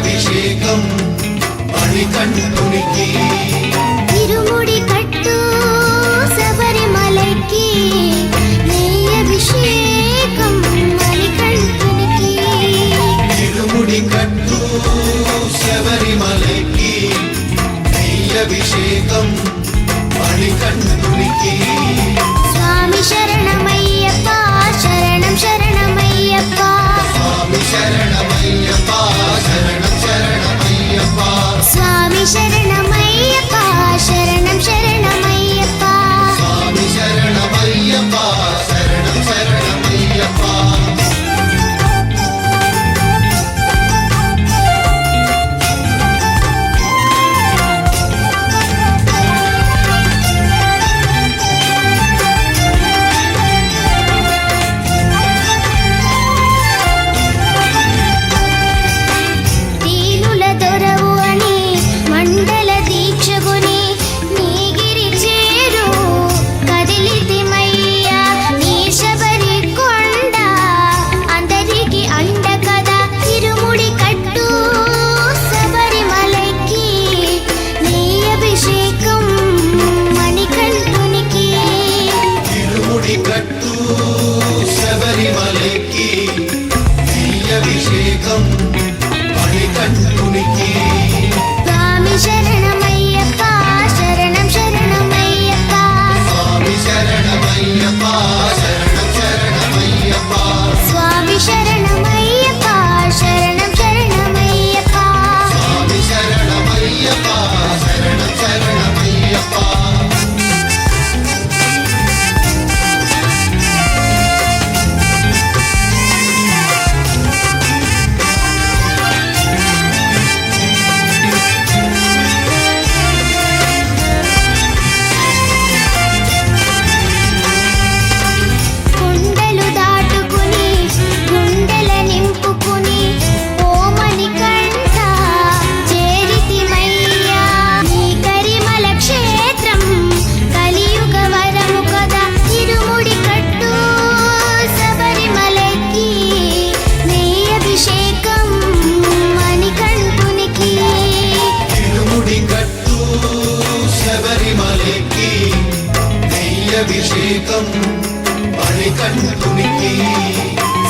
అభిషేకం మణికంఠునికి తిరుముడి కట్టు శబరిమలకి అభిషేకం మణికంఠునికి తిరుముడి కట్టు శబరిమలకి అభిషేకం మణికంఠునికి స్వామి శరణమయ్యప్ప శరణం శరణమయ్యప్ప స్వామి శరణమయ్యప్ప శరణం శరణమయ్యప్ప స్వామి శరణమయ్యప్ప శరణం శరణమయ్యప్ప స్వామి శరణమయ్యప్ప శరణం శరణమయ్యప్ప శబరిమలకి అభిషేకం మణికంఠునికి స్వామి శరణమయ్యప్ప శరణం శరణమయ్యప్ప స్వామి శరణమయ్యప్ప శరణం శరణమయ్యప్ప స్వామి శరణమయ్యప్ప శరణం శరణమయ్యప్ప స్వామి శరణమయ్యప్ప శరణం శరణమయ్యప్ప శబరిమలకి అభిషేకం మణికంఠునికి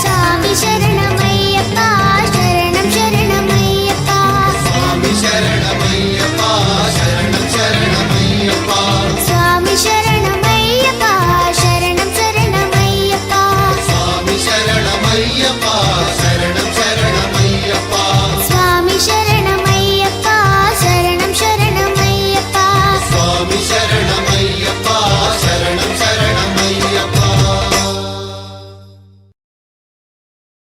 స్వామి శరణమయ్యప్ప శరణం శరణమయ్యప్ప స్వామి శరణమయ్యప్ప శరణం శరణమయ్యప్ప స్వామి శరణమయ్యప్ప శరణం శరణమయ్యప్ప స్వామి శరణమయ్యప్ప శరణం శరణమయ్యప్ప స్వామి శరణమయ్యప్ప శరణం శరణమయ్యప్ప స్వామి శరణమయ్యప్ప